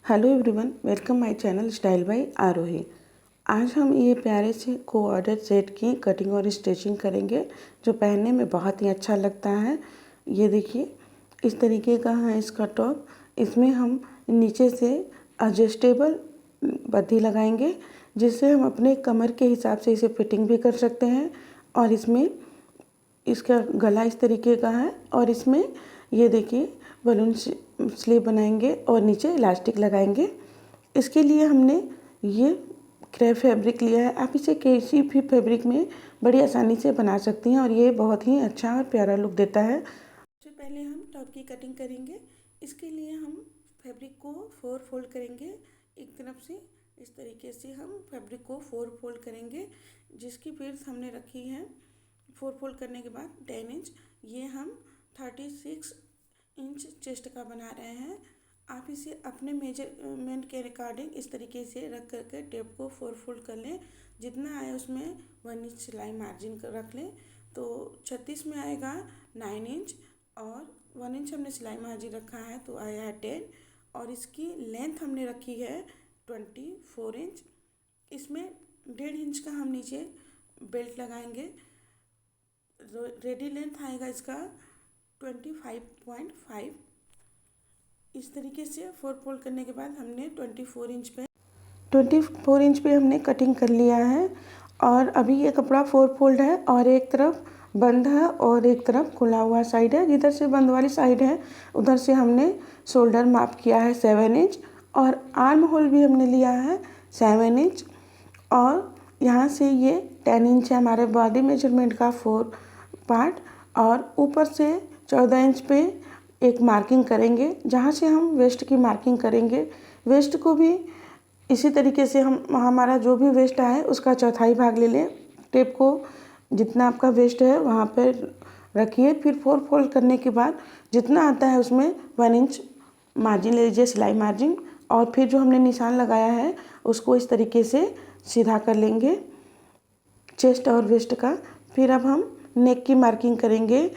Hello everyone, welcome my channel style by Aarohi. आज हम ये प्यारे से कोऑर्डिनेट सेट की कटिंग और स्टिचिंग करेंगे जो पहनने में बहुत ही अच्छा लगता है। ये देखिए, इस तरीके का है इसका टॉप। इसमें हम नीचे से एडजस्टेबल बत्ती लगाएंगे जिससे हम अपने कमर के हिसाब से इसे फिटिंग भी कर सकते हैं। और इसमें इसका गला इस तरीके का है और इसमें ये देखिए बलून स्लीव बनाएंगे और नीचे इलास्टिक लगाएंगे। इसके लिए हमने ये क्रेप फैब्रिक लिया है। आप इसे किसी भी फैब्रिक में बड़ी आसानी से बना सकती हैं और ये बहुत ही अच्छा और प्यारा लुक देता है। सबसे पहले हम टॉप की कटिंग करेंगे। इसके लिए हम फैब्रिक को 4 फोल्ड करेंगे। एक तरफ से इस तरीके से हम फैब्रिक को 4 फोल्ड करेंगे जिसकी विड्थ हमने रखी है 4 फोल्ड करने के बाद 10 इंच। ये हम 36 इंच चेस्ट का बना रहे हैं। आप इसे अपने मेजरमेंट के अकॉर्डिंग इस तरीके से रख करके टेप को 4 फोल्ड कर लें। जितना आए उसमें 1 इंच सिलाई मार्जिन रख लें। तो 36 में आएगा 9 इंच और 1 इंच हमने सिलाई मार्जिन रखा है तो आया है 10। और इसकी लेंथ हमने रखी है 24 इंच। इसमें 1.5 इंच का हम नीचे बेल्ट लगाएंगे। रेडी लेंथ आएगा इसका 25.5। इस तरीके से 4 फोल्ड करने के बाद हमने 24 इंच पे हमने कटिंग कर लिया है। और अभी ये कपड़ा 4 फोल्ड है और एक तरफ बंद है और एक तरफ खुला हुआ साइड है। जिधर से बंद वाली साइड है उधर से हमने शोल्डर माप किया है 7 इंच और आर्म होल भी हमने लिया है 7 इंच। और यहाँ से ये 10 इंच है हमारे बॉडी मेजरमेंट का 4 पार्ट। और ऊपर से 14 इंच पे एक मार्किंग करेंगे जहाँ से हम वेस्ट की मार्किंग करेंगे। वेस्ट को भी इसी तरीके से हम हमारा जो भी वेस्ट आए उसका चौथाई भाग ले लें। टेप को जितना आपका वेस्ट है वहाँ पर रखिए। फिर 4 फोल्ड करने के बाद जितना आता है उसमें 1 इंच मार्जिन ले लीजिए, सिलाई मार्जिन। और फिर जो हमने निशान लगाया है उसको इस तरीके से सीधा कर लेंगे चेस्ट और वेस्ट का। फिर अब हम नेक की मार्किंग करेंगे।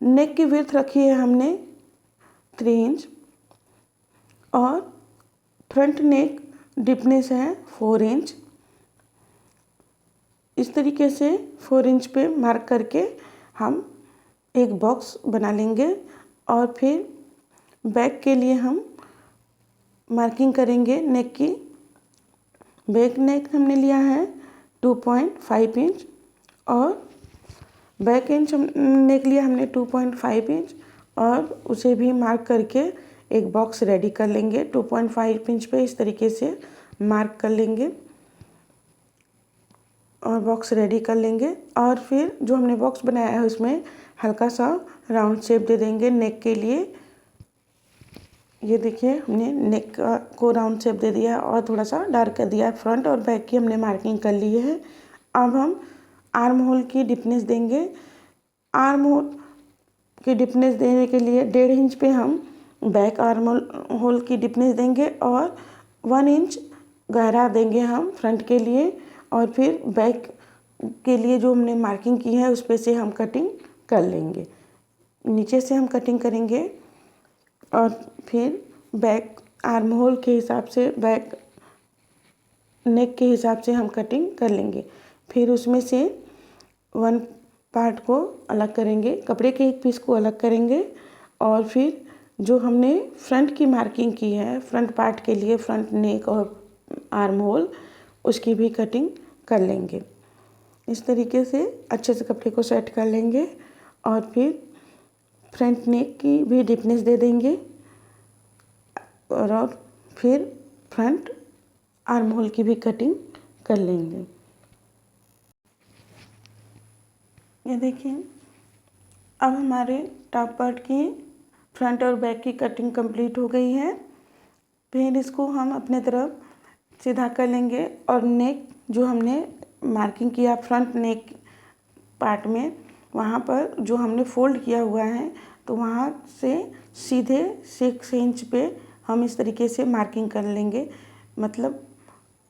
नेक की विड्थ रखी है हमने 3 इंच और फ्रंट नेक डीपनेस है 4 इंच। इस तरीके से 4 इंच पे मार्क करके हम एक बॉक्स बना लेंगे। और फिर बैक के लिए हम मार्किंग करेंगे नेक की। बैक नेक हमने लिया है 2.5 इंच और बैक इंच नेक लिया हमने 2.5 इंच और उसे भी मार्क करके एक बॉक्स रेडी कर लेंगे। 2.5 इंच पे इस तरीके से मार्क कर लेंगे और बॉक्स रेडी कर लेंगे। और फिर जो हमने बॉक्स बनाया है उसमें हल्का सा राउंड शेप दे देंगे नेक के लिए। ये देखिए हमने नेक को राउंड शेप दे दिया है और थोड़ा सा डार्क कर दिया है। फ्रंट और बैक की हमने मार्किंग कर ली है। अब हम आर्म होल की डिपनेस देंगे। आर्म होल की डिपनेस देने के लिए 1.5 इंच पे हम बैक आर्म होल की डिपनेस देंगे और 1 इंच गहरा देंगे हम फ्रंट के लिए। और फिर बैक के लिए जो हमने मार्किंग की है उस पे से हम कटिंग कर लेंगे। नीचे से हम कटिंग करेंगे और फिर बैक आर्म होल के हिसाब से बैक नेक के हिसाब से हम कटिंग कर लेंगे। फिर उसमें से 1 पार्ट को अलग करेंगे, कपड़े के एक पीस को अलग करेंगे। और फिर जो हमने फ्रंट की मार्किंग की है फ्रंट पार्ट के लिए फ्रंट नेक और आर्म होल उसकी भी कटिंग कर लेंगे। इस तरीके से अच्छे से कपड़े को सेट कर लेंगे और फिर फ्रंट नेक की भी डिपनेस दे देंगे और फिर फ्रंट आर्म होल की भी कटिंग कर लेंगे। ये देखिए, अब हमारे टॉप पार्ट की फ्रंट और बैक की कटिंग कंप्लीट हो गई है। फिर इसको हम अपने तरफ सीधा कर लेंगे और नेक जो हमने मार्किंग किया फ्रंट नेक पार्ट में वहाँ पर जो हमने फोल्ड किया हुआ है तो वहाँ से सीधे 6 इंच पे हम इस तरीके से मार्किंग कर लेंगे। मतलब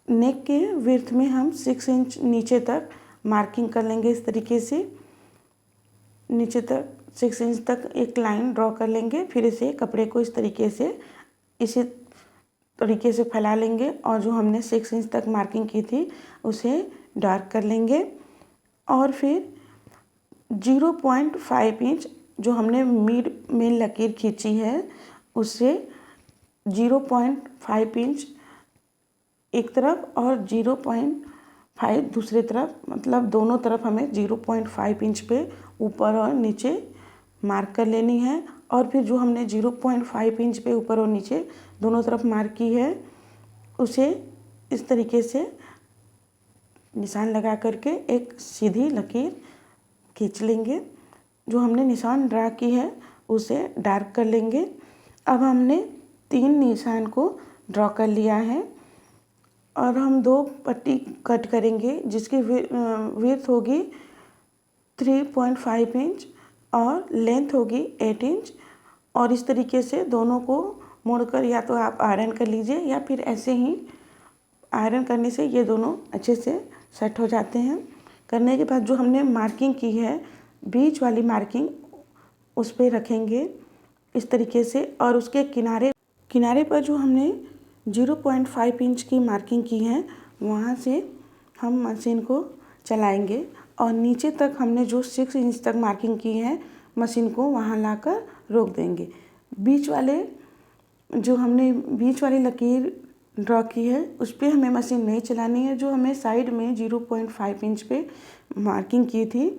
नेक के विड्थ में हम 6 इंच नीचे तक मार्किंग कर लेंगे। इस तरीके से नीचे तक 6 इंच तक एक लाइन ड्रॉ कर लेंगे। फिर इसे कपड़े को इस तरीके से इसी तरीके से फैला लेंगे और जो हमने 6 इंच तक मार्किंग की थी उसे डार्क कर लेंगे। और फिर 0.5 इंच जो हमने मिड में लकीर खींची है उससे 0.5 इंच एक तरफ और 0.5 दूसरे तरफ, मतलब दोनों तरफ हमें 0.5 इंच पे ऊपर और नीचे मार्क कर लेनी है। और फिर जो हमने 0.5 इंच पे ऊपर और नीचे दोनों तरफ मार्क की है उसे इस तरीके से निशान लगा करके एक सीधी लकीर खींच लेंगे। जो हमने निशान ड्रा की है उसे डार्क कर लेंगे। अब हमने 3 निशान को ड्रॉ कर लिया है और हम 2 पट्टी कट करेंगे जिसकी विड्थ होगी 3.5 इंच और लेंथ होगी 8 इंच। और इस तरीके से दोनों को मोड़कर या तो आप आयरन कर लीजिए या फिर ऐसे ही आयरन करने से ये दोनों अच्छे से सेट हो जाते हैं। करने के बाद जो हमने मार्किंग की है बीच वाली मार्किंग उस पर रखेंगे इस तरीके से और उसके किनारे पर जो हमने 0.5 इंच की मार्किंग की है वहाँ से हम मशीन को चलाएंगे और नीचे तक हमने जो 6 इंच तक मार्किंग की है मशीन को वहाँ लाकर रोक देंगे। बीच वाली लकीर ड्रॉ की है उस पर हमें मशीन नहीं चलानी है। जो हमें साइड में 0.5 इंच पे मार्किंग की थी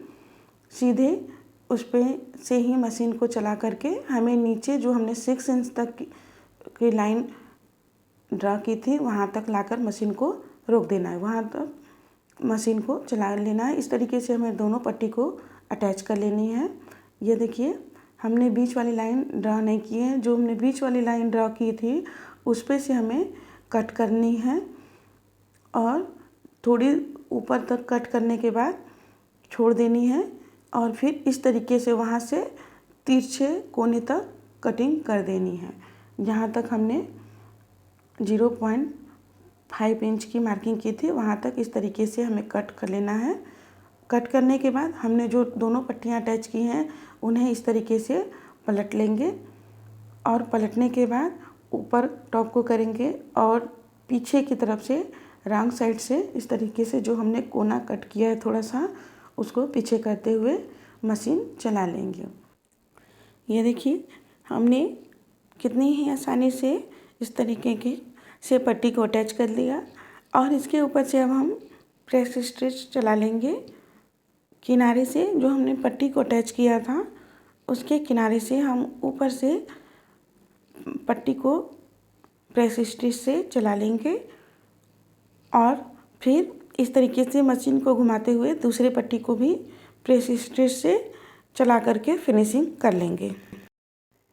सीधे उस पे से ही मशीन को चला करके हमें नीचे जो हमने 6 इंच तक की लाइन ड्रा की थी वहाँ तक लाकर मशीन को रोक देना है, वहाँ तक मशीन को चला लेना है। इस तरीके से हमें दोनों पट्टी को अटैच कर लेनी है। ये देखिए हमने बीच वाली लाइन ड्रा नहीं की है, जो हमने बीच वाली लाइन ड्रा की थी उस पे से हमें कट करनी है और थोड़ी ऊपर तक कट करने के बाद छोड़ देनी है और फिर इस तरीके से वहाँ से तिरछे कोने तक कटिंग कर देनी है। जहाँ तक हमने 0.5 इंच की मार्किंग की थी वहाँ तक इस तरीके से हमें कट कर लेना है। कट करने के बाद हमने जो दोनों पट्टियाँ अटैच की हैं उन्हें इस तरीके से पलट लेंगे और पलटने के बाद ऊपर टॉप को करेंगे और पीछे की तरफ से रॉन्ग साइड से इस तरीके से जो हमने कोना कट किया है थोड़ा सा उसको पीछे करते हुए मशीन चला लेंगे। ये देखिए हमने कितनी ही आसानी से इस तरीके की से पट्टी को अटैच कर लिया और इसके ऊपर से अब हम प्रेस स्टिच चला लेंगे। किनारे से जो हमने पट्टी को अटैच किया था उसके किनारे से हम ऊपर से पट्टी को प्रेस स्टिच से चला लेंगे और फिर इस तरीके से मशीन को घुमाते हुए दूसरे पट्टी को भी प्रेस स्टिच से चला करके फिनिशिंग कर लेंगे।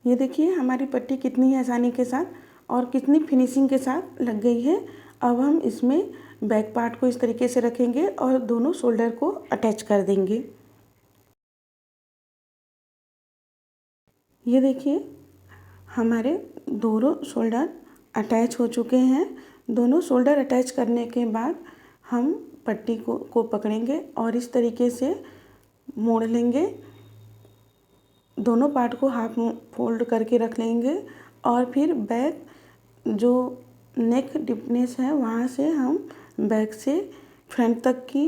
ये देखिए हमारी पट्टी कितनी ही आसानी के साथ और कितनी फिनिशिंग के साथ लग गई है। अब हम इसमें बैक पार्ट को इस तरीके से रखेंगे और दोनों शोल्डर को अटैच कर देंगे। ये देखिए हमारे दोनों शोल्डर अटैच हो चुके हैं। दोनों शोल्डर अटैच करने के बाद हम पट्टी को पकड़ेंगे और इस तरीके से मोड़ लेंगे। दोनों पार्ट को हाफ फोल्ड करके रख लेंगे और फिर बैक जो नेक डिपनेस है वहाँ से हम बैक से फ्रंट तक की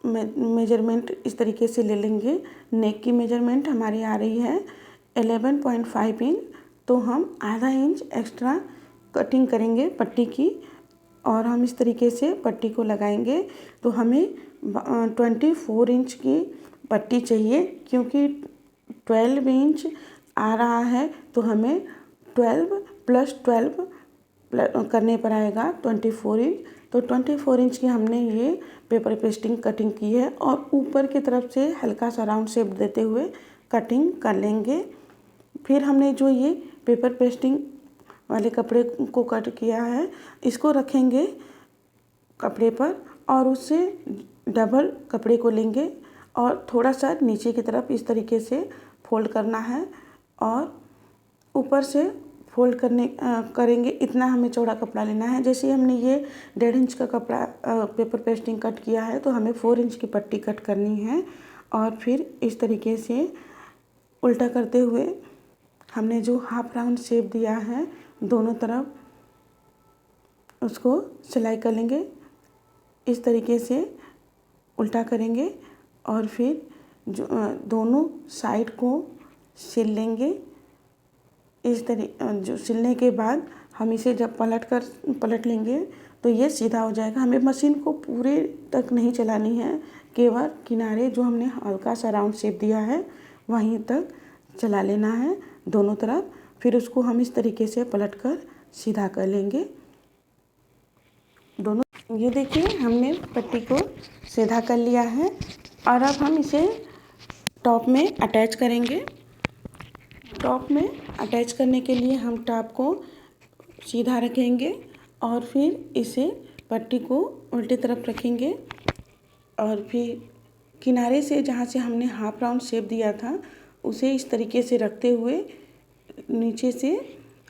मेजरमेंट इस तरीके से ले लेंगे। नेक की मेजरमेंट हमारी आ रही है 11.5 इंच, तो हम आधा इंच एक्स्ट्रा कटिंग करेंगे पट्टी की और हम इस तरीके से पट्टी को लगाएंगे। तो हमें 24 इंच की पट्टी चाहिए क्योंकि 12 इंच आ रहा है तो हमें 12 + 12 करने पर आएगा 24 इंच। तो 24 इंच की हमने ये पेपर पेस्टिंग कटिंग की है और ऊपर की तरफ से हल्का सा राउंड शेप देते हुए कटिंग कर लेंगे। फिर हमने जो ये पेपर पेस्टिंग वाले कपड़े को कट किया है इसको रखेंगे कपड़े पर और उससे डबल कपड़े को लेंगे और थोड़ा सा नीचे की तरफ इस तरीके से फोल्ड करना है और ऊपर से फोल्ड करेंगे। इतना हमें चौड़ा कपड़ा लेना है। जैसे हमने ये 1.5 इंच का कपड़ा पेपर पेस्टिंग कट किया है तो हमें 4 इंच की पट्टी कट करनी है और फिर इस तरीके से उल्टा करते हुए हमने जो हाफ राउंड शेप दिया है दोनों तरफ उसको सिलाई कर लेंगे। इस तरीके से उल्टा करेंगे और फिर जो दोनों साइड को सिल लेंगे। जो सिलने के बाद हम इसे जब पलट लेंगे तो ये सीधा हो जाएगा। हमें मशीन को पूरे तक नहीं चलानी है, केवल किनारे जो हमने हल्का सा राउंड शेप दिया है वहीं तक चला लेना है दोनों तरफ। फिर उसको हम इस तरीके से पलट कर सीधा कर लेंगे दोनों। ये देखिए हमने पट्टी को सीधा कर लिया है और अब हम इसे टॉप में अटैच करेंगे। टॉप में अटैच करने के लिए हम टॉप को सीधा रखेंगे और फिर इसे पट्टी को उल्टी तरफ रखेंगे और फिर किनारे से जहाँ से हमने हाफ राउंड शेप दिया था उसे इस तरीके से रखते हुए नीचे से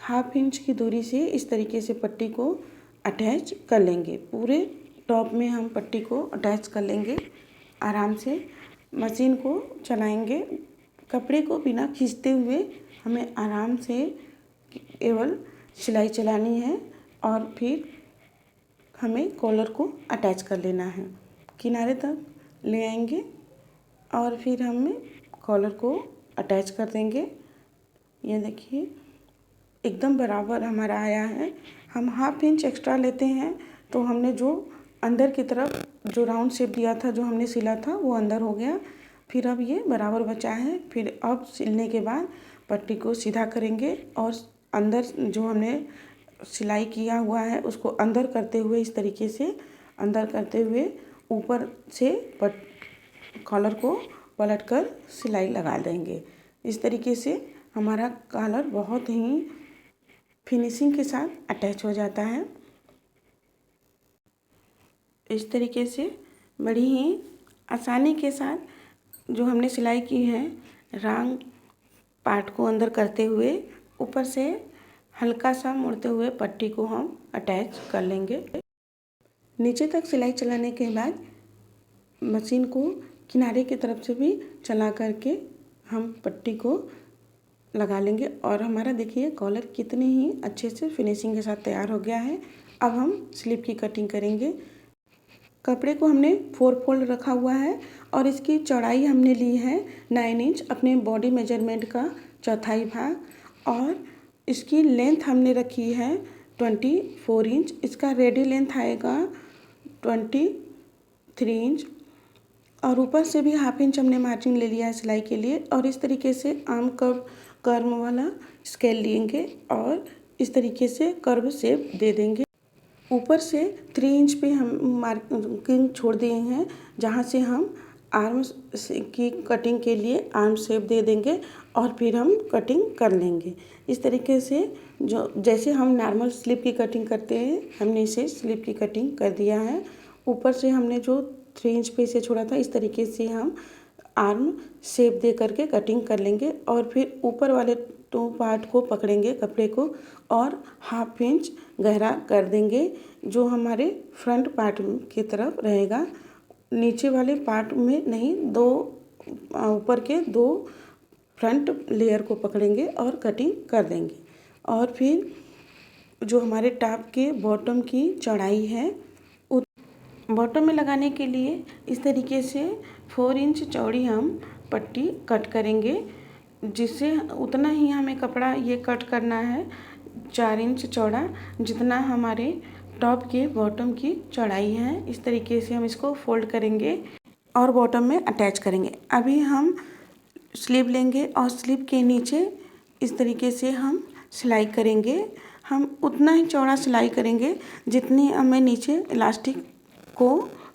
½ इंच की दूरी से इस तरीके से पट्टी को अटैच कर लेंगे। पूरे टॉप में हम पट्टी को अटैच कर लेंगे। आराम से मशीन को चलाएंगे। कपड़े को बिना खींचते हुए हमें आराम से केवल सिलाई चलानी है और फिर हमें कॉलर को अटैच कर लेना है। किनारे तक ले आएंगे और फिर हमें कॉलर को अटैच कर देंगे। ये देखिए एकदम बराबर हमारा आया है। हम ½ इंच एक्स्ट्रा लेते हैं तो हमने जो अंदर की तरफ जो राउंड शेप दिया था, जो हमने सिला था वो अंदर हो गया। फिर अब ये बराबर बचा है। फिर अब सिलने के बाद पट्टी को सीधा करेंगे और अंदर जो हमने सिलाई किया हुआ है उसको अंदर करते हुए इस तरीके से अंदर करते हुए ऊपर से कॉलर को पलट कर सिलाई लगा देंगे। इस तरीके से हमारा कॉलर बहुत ही फिनिशिंग के साथ अटैच हो जाता है। इस तरीके से बड़ी ही आसानी के साथ जो हमने सिलाई की है राउंड पार्ट को अंदर करते हुए ऊपर से हल्का सा मोड़ते हुए पट्टी को हम अटैच कर लेंगे। नीचे तक सिलाई चलाने के बाद मशीन को किनारे की तरफ से भी चला करके हम पट्टी को लगा लेंगे और हमारा देखिए कॉलर कितनी ही अच्छे से फिनिशिंग के साथ तैयार हो गया है। अब हम स्लीव की कटिंग करेंगे। कपड़े को हमने 4 फोल्ड रखा हुआ है और इसकी चौड़ाई हमने ली है 9 इंच अपने बॉडी मेजरमेंट का चौथाई भाग और इसकी लेंथ हमने रखी है 24 इंच। इसका रेडी लेंथ आएगा 23 इंच और ऊपर से भी ½ इंच हमने मार्जिन ले लिया है सिलाई के लिए। और इस तरीके से आर्म कर्व वाला स्केल लेंगे और इस तरीके से कर्व शेप दे देंगे। ऊपर से 3 इंच पे हम मार्किंग छोड़ दिए हैं जहाँ से हम आर्म की कटिंग के लिए आर्म शेप दे देंगे और फिर हम कटिंग कर लेंगे। इस तरीके से जो जैसे हम नॉर्मल स्लीव की कटिंग करते हैं हमने इसे स्लीव की कटिंग कर दिया है। ऊपर से हमने जो 3 इंच पे इसे छोड़ा था इस तरीके से हम आर्म शेप दे करके कटिंग कर लेंगे और फिर ऊपर वाले 2 पार्ट को पकड़ेंगे कपड़े को और ½ इंच गहरा कर देंगे जो हमारे फ्रंट पार्ट की तरफ रहेगा। नीचे वाले पार्ट में नहीं, ऊपर के 2 फ्रंट लेयर को पकड़ेंगे और कटिंग कर देंगे। और फिर जो हमारे टॉप के बॉटम की चौड़ाई है बॉटम में लगाने के लिए इस तरीके से 4 इंच चौड़ी हम पट्टी कट करेंगे, जिससे उतना ही हमें कपड़ा ये कट करना है 4 इंच चौड़ा जितना हमारे टॉप के बॉटम की चौड़ाई है। इस तरीके से हम इसको फोल्ड करेंगे और बॉटम में अटैच करेंगे। अभी हम स्लीव लेंगे और स्लीव के नीचे इस तरीके से हम सिलाई करेंगे। हम उतना ही चौड़ा सिलाई करेंगे जितनी हमें नीचे इलास्टिक को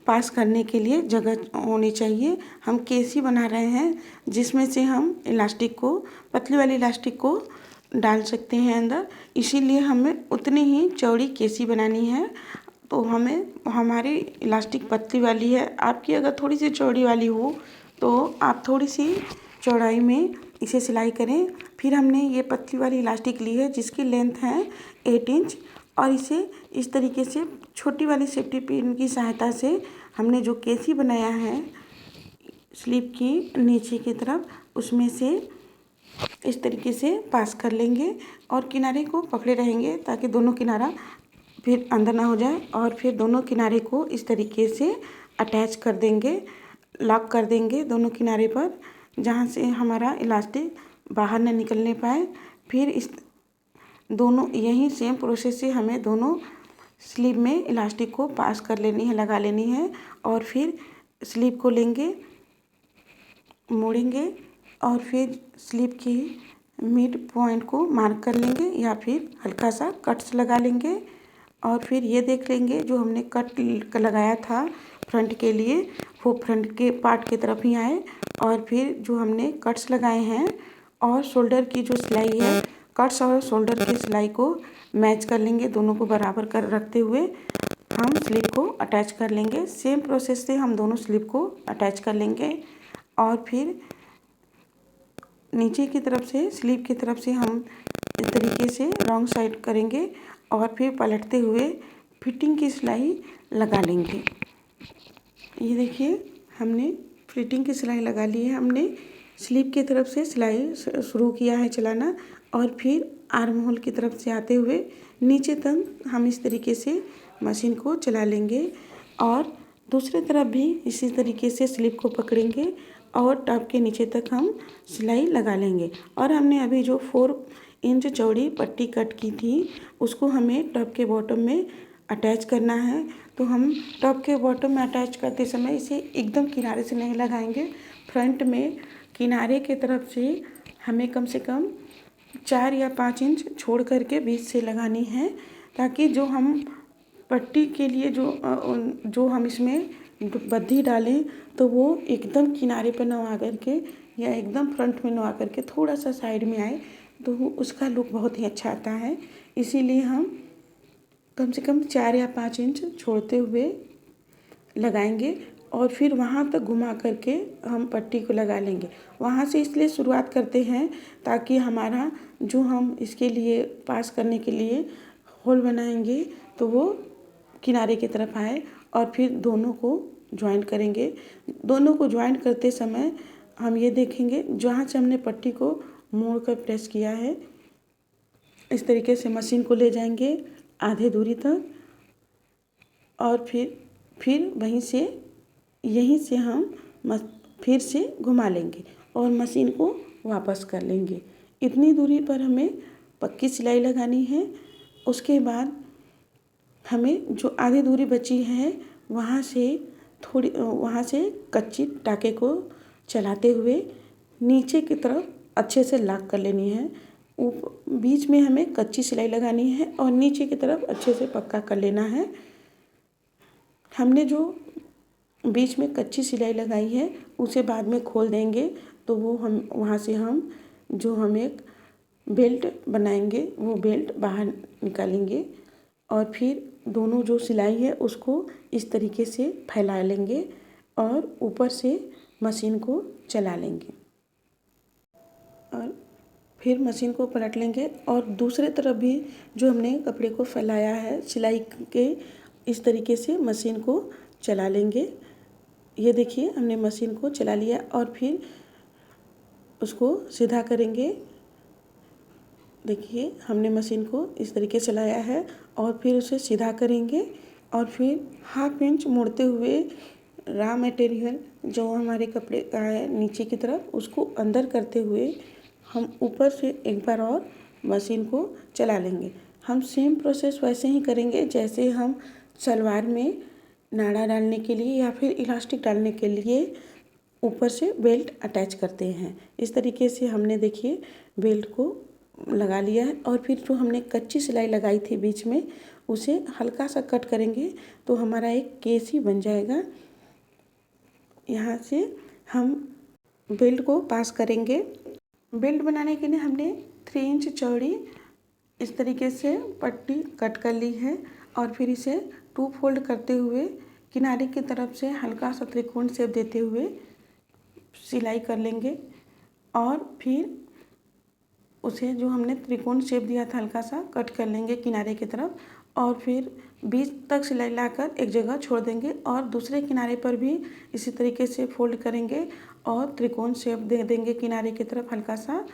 पास करने के लिए जगह होनी चाहिए। हम केसी बना रहे हैं जिसमें से हम इलास्टिक को, पतली वाली इलास्टिक को डाल सकते हैं अंदर, इसीलिए हमें उतनी ही चौड़ी केसी बनानी है। तो हमारी इलास्टिक पतली वाली है, आपकी अगर थोड़ी सी चौड़ी वाली हो तो आप थोड़ी सी चौड़ाई में इसे सिलाई करें। फिर हमने ये पतली वाली इलास्टिक ली है जिसकी लेंथ है 8 इंच और इसे इस तरीके से छोटी वाली सेफ्टी पिन की सहायता से हमने जो केसी बनाया है स्लीव की नीचे की तरफ उसमें से इस तरीके से पास कर लेंगे और किनारे को पकड़े रहेंगे ताकि दोनों किनारा फिर अंदर ना हो जाए। और फिर दोनों किनारे को इस तरीके से अटैच कर देंगे, लॉक कर देंगे दोनों किनारे पर, जहाँ से हमारा इलास्टिक बाहर न निकलने पाए। फिर इस दोनों यही सेम प्रोसेस से हमें दोनों स्लीव में इलास्टिक को पास कर लेनी है, लगा लेनी है। और फिर स्लीव को लेंगे, मोड़ेंगे और फिर स्लीव की मिड पॉइंट को मार्क कर लेंगे या फिर हल्का सा कट्स लगा लेंगे। और फिर ये देख लेंगे जो हमने कट लगाया था फ्रंट के लिए, वो फ्रंट के पार्ट की तरफ ही आए। और फिर जो हमने कट्स लगाए हैं और शोल्डर की जो सिलाई है, कट्स और शोल्डर की सिलाई को मैच कर लेंगे, दोनों को बराबर कर रखते हुए हम स्लीव को अटैच कर लेंगे। सेम प्रोसेस से हम दोनों स्लीव को अटैच कर लेंगे। और फिर नीचे की तरफ से, स्लीव की तरफ से हम इस तरीके से रॉन्ग साइड करेंगे और फिर पलटते हुए फिटिंग की सिलाई लगा लेंगे। ये देखिए हमने फिटिंग की सिलाई लगा ली है। हमने स्लीव की तरफ से सिलाई शुरू किया है चलाना और फिर आर्म होल की तरफ से आते हुए नीचे तक हम इस तरीके से मशीन को चला लेंगे। और दूसरी तरफ भी इसी तरीके से स्लीव को पकड़ेंगे और टॉप के नीचे तक हम सिलाई लगा लेंगे। और हमने अभी जो 4 इंच चौड़ी पट्टी कट की थी उसको हमें टॉप के बॉटम में अटैच करना है। तो हम टॉप के बॉटम में अटैच करते समय इसे एकदम किनारे से नहीं लगाएंगे। फ्रंट में किनारे के तरफ से हमें कम से कम 4 या 5 इंच छोड़ करके बीच से लगानी है, ताकि जो हम पट्टी के लिए जो हम इसमें बद्धी डालें तो वो एकदम किनारे पर न आ करके या एकदम फ्रंट में न आ करके थोड़ा सा साइड में आए, तो उसका लुक बहुत ही अच्छा आता है। इसीलिए हम कम से कम 4 या 5 इंच छोड़ते हुए लगाएंगे और फिर वहाँ तक घुमा करके हम पट्टी को लगा लेंगे। वहाँ से इसलिए शुरुआत करते हैं ताकि हमारा जो हम इसके लिए पास करने के लिए होल बनाएंगे तो वो किनारे की तरफ आए। और फिर दोनों को ज्वाइंट करेंगे। दोनों को ज्वाइंट करते समय हम ये देखेंगे जहाँ से हमने पट्टी को मोड़ कर प्रेस किया है, इस तरीके से मशीन को ले जाएंगे आधे दूरी तक और फिर यहीं से हम फिर से घुमा लेंगे और मशीन को वापस कर लेंगे। इतनी दूरी पर हमें पक्की सिलाई लगानी है। उसके बाद हमें जो आधी दूरी बची है वहाँ से कच्ची टाके को चलाते हुए नीचे की तरफ अच्छे से लॉक कर लेनी है। बीच में हमें कच्ची सिलाई लगानी है और नीचे की तरफ अच्छे से पक्का कर लेना है। हमने जो बीच में कच्ची सिलाई लगाई है उसे बाद में खोल देंगे, तो वो हम वहाँ से हम एक बेल्ट बनाएंगे, वो बेल्ट बाहर निकालेंगे और फिर दोनों जो सिलाई है उसको इस तरीके से फैला लेंगे और ऊपर से मशीन को चला लेंगे और फिर मशीन को पलट लेंगे और दूसरे तरफ भी जो हमने कपड़े को फैलाया है सिलाई के, इस तरीके से मशीन को चला लेंगे। ये देखिए हमने मशीन को चला लिया और फिर उसको सीधा करेंगे। देखिए हमने मशीन को इस तरीके से चलाया है और फिर उसे सीधा करेंगे और फिर 1/2 इंच मोड़ते हुए रॉ मटेरियल जो हमारे कपड़े का है नीचे की तरफ, उसको अंदर करते हुए हम ऊपर से एक बार और मशीन को चला लेंगे। हम सेम प्रोसेस वैसे ही करेंगे जैसे हम सलवार में नाड़ा डालने के लिए या फिर इलास्टिक डालने के लिए ऊपर से बेल्ट अटैच करते हैं। इस तरीके से हमने देखिए बेल्ट को लगा लिया है और फिर जो हमने कच्ची सिलाई लगाई थी बीच में उसे हल्का सा कट करेंगे तो हमारा एक केस ही बन जाएगा। यहाँ से हम बेल्ट को पास करेंगे। बेल्ट बनाने के लिए हमने 3 इंच चौड़ी इस तरीके से पट्टी कट कर ली है और फिर इसे 2 फोल्ड करते हुए किनारे की तरफ से हल्का सा त्रिकोण शेप देते हुए सिलाई कर लेंगे और फिर उसे जो हमने त्रिकोण शेप दिया था हल्का सा कट कर लेंगे किनारे की तरफ और फिर बीच तक सिलाई लाकर एक जगह छोड़ देंगे और दूसरे किनारे पर भी इसी तरीके से फोल्ड करेंगे और त्रिकोण शेप दे देंगे किनारे की तरफ हल्का सा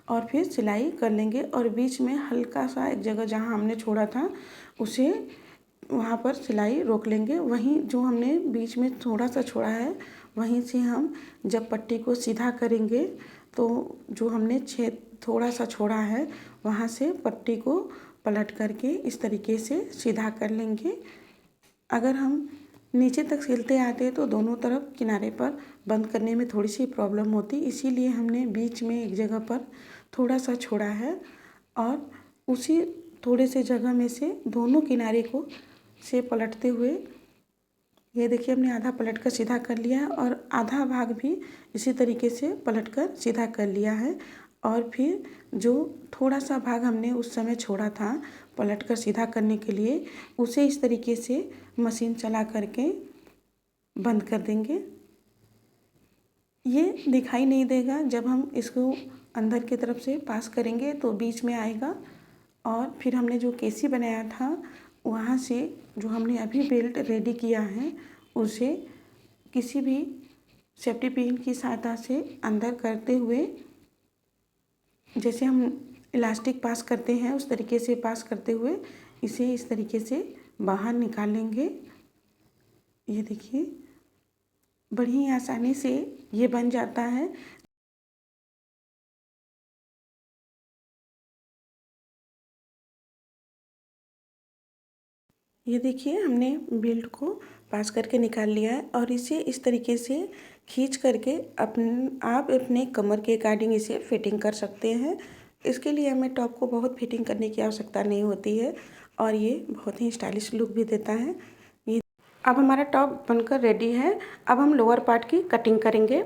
और फिर सिलाई कर लेंगे और बीच में हल्का सा एक जगह जहां हमने छोड़ा था उसे वहाँ पर सिलाई रोक लेंगे। वहीं जो हमने बीच में थोड़ा सा छोड़ा है वहीं से हम जब पट्टी को सीधा करेंगे तो जो हमने छेद थोड़ा सा छोड़ा है वहाँ से पट्टी को पलट करके इस तरीके से सीधा कर लेंगे। अगर हम नीचे तक सिलते आते तो दोनों तरफ किनारे पर बंद करने में थोड़ी सी प्रॉब्लम होती, इसीलिए हमने बीच में एक जगह पर थोड़ा सा छोड़ा है और उसी थोड़े से जगह में से दोनों किनारे को से पलटते हुए ये देखिए हमने आधा पलट कर सीधा कर लिया है और आधा भाग भी इसी तरीके से पलट कर सीधा कर लिया है। और फिर जो थोड़ा सा भाग हमने उस समय छोड़ा था पलट कर सीधा करने के लिए उसे इस तरीके से मशीन चला करके बंद कर देंगे। ये दिखाई नहीं देगा, जब हम इसको अंदर की तरफ से पास करेंगे तो बीच में आएगा। और फिर हमने जो केसी बनाया था वहाँ से जो हमने अभी बेल्ट रेडी किया है उसे किसी भी सेफ्टी पिन की सहायता से अंदर करते हुए जैसे हम इलास्टिक पास करते हैं उस तरीके से पास करते हुए इसे इस तरीके से बाहर निकाल लेंगे। ये देखिए बड़ी आसानी से ये बन जाता है। ये देखिए हमने बेल्ट को पास करके निकाल लिया है और इसे इस तरीके से खींच करके आप अपने कमर के अकॉर्डिंग इसे फिटिंग कर सकते हैं। इसके लिए हमें टॉप को बहुत फिटिंग करने की आवश्यकता नहीं होती है और ये बहुत ही स्टाइलिश लुक भी देता है। ये अब हमारा टॉप बनकर रेडी है। अब हम लोअर पार्ट की कटिंग करेंगे।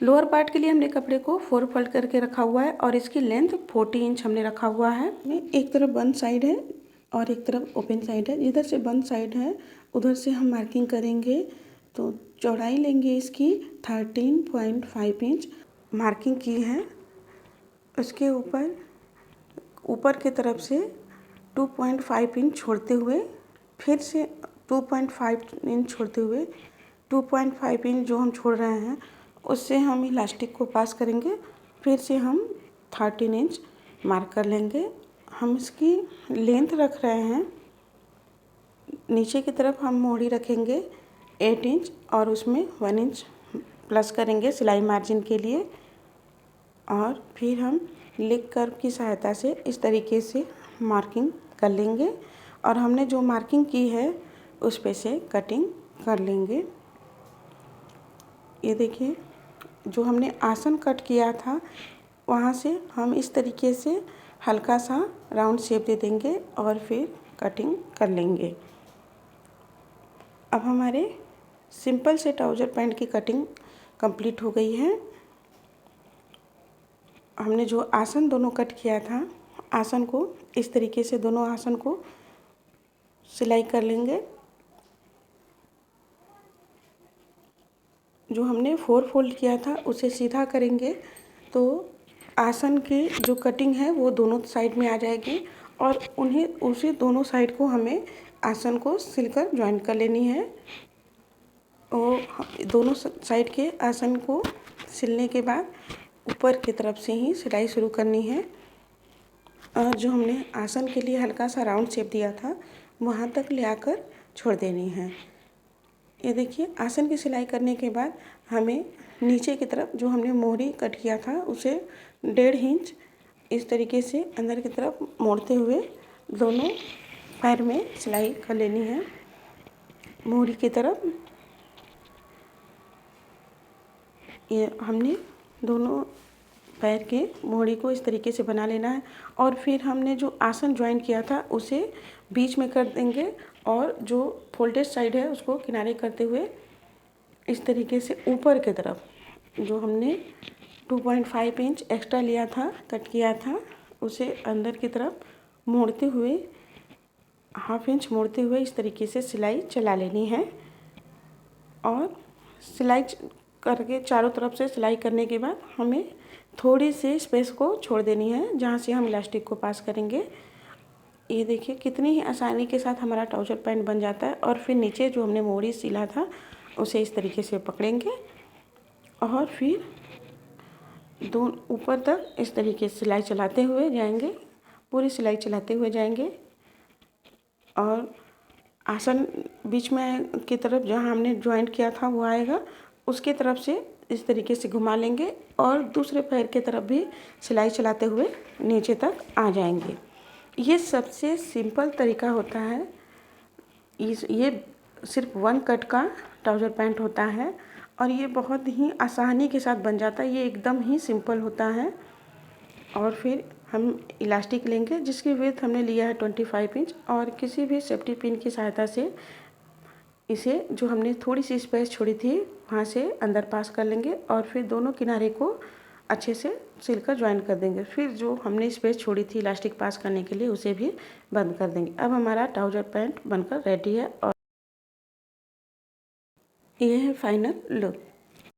लोअर पार्ट के लिए हमने कपड़े को 4 फोल्ड करके रखा हुआ है और इसकी लेंथ 40 इंच हमने रखा हुआ है। एक तरफ बंद साइड है और एक तरफ ओपन साइड है। इधर से बंद साइड है उधर से हम मार्किंग करेंगे तो चौड़ाई लेंगे इसकी 13.5 इंच मार्किंग की है। उसके ऊपर की तरफ से 2.5 इंच छोड़ते हुए फिर से 2.5 इंच छोड़ते हुए 2.5 इंच जो हम छोड़ रहे हैं उससे हम इलास्टिक को पास करेंगे। फिर से हम 13 इंच मार्क कर लेंगे। हम इसकी लेंथ रख रहे हैं, नीचे की तरफ हम मोड़ी रखेंगे 8 इंच और उसमें 1 इंच प्लस करेंगे सिलाई मार्जिन के लिए। और फिर हम लेग कर्व की सहायता से इस तरीके से मार्किंग कर लेंगे और हमने जो मार्किंग की है उस पे से कटिंग कर लेंगे। ये देखिए जो हमने आसन कट किया था वहाँ से हम इस तरीके से हल्का सा राउंड शेप दे देंगे और फिर कटिंग कर लेंगे। अब हमारे सिंपल से ट्राउज़र पैंट की कटिंग कंप्लीट हो गई है। हमने जो आसन दोनों कट किया था आसन को इस तरीके से दोनों आसन को सिलाई कर लेंगे। जो हमने 4 फोल्ड किया था उसे सीधा करेंगे तो आसन की जो कटिंग है वो दोनों साइड में आ जाएगी और उसी दोनों साइड को हमें आसन को सिलकर ज्वाइन कर लेनी है। और दोनों साइड के आसन को सिलने के बाद ऊपर की तरफ से ही सिलाई शुरू करनी है और जो हमने आसन के लिए हल्का सा राउंड शेप दिया था वहाँ तक ले आकर छोड़ देनी है। ये देखिए आसन की सिलाई करने के बाद हमें नीचे की तरफ जो हमने मोहरी कट किया था उसे 1.5 इंच इस तरीके से अंदर की तरफ मोड़ते हुए दोनों पैर में सिलाई कर लेनी है। मोहरी की तरफ ये हमने दोनों पैर के मोहरी को इस तरीके से बना लेना है और फिर हमने जो आसन ज्वाइन किया था उसे बीच में कर देंगे और जो फोल्डेड साइड है उसको किनारे करते हुए इस तरीके से ऊपर की तरफ जो हमने 2.5 इंच एक्स्ट्रा लिया था कट किया था उसे अंदर की तरफ मोड़ते हुए 1/2 इंच मोड़ते हुए इस तरीके से सिलाई चला लेनी है। और सिलाई करके चारों तरफ से सिलाई करने के बाद हमें थोड़ी सी स्पेस को छोड़ देनी है जहाँ से हम इलास्टिक को पास करेंगे। ये देखिए कितनी ही आसानी के साथ हमारा ट्राउज़र पैंट बन जाता है। और फिर नीचे जो हमने मोड़ी सिला था उसे इस तरीके से पकड़ेंगे और फिर ऊपर तक इस तरीके से सिलाई चलाते हुए जाएंगे, पूरी सिलाई चलाते हुए जाएंगे और आसन बीच में की तरफ जहाँ हमने जॉइंट किया था वो आएगा, उसकी तरफ से इस तरीके से घुमा लेंगे और दूसरे पैर की तरफ भी सिलाई चलाते हुए नीचे तक आ जाएंगे। ये सबसे सिंपल तरीका होता है। ये सिर्फ 1 कट का ट्राउज़र पैंट होता है और ये बहुत ही आसानी के साथ बन जाता है। ये एकदम ही सिंपल होता है। और फिर हम इलास्टिक लेंगे जिसकी विड्थ हमने लिया है 25 इंच और किसी भी सेफ्टी पिन की सहायता से इसे जो हमने थोड़ी सी स्पेस छोड़ी थी वहाँ से अंदर पास कर लेंगे और फिर दोनों किनारे को अच्छे से सिलकर ज्वाइन कर देंगे। फिर जो हमने स्पेस छोड़ी थी इलास्टिक पास करने के लिए उसे भी बंद कर देंगे। अब हमारा ट्राउज़र पैंट बनकर रेडी है और ये है फाइनल लुक।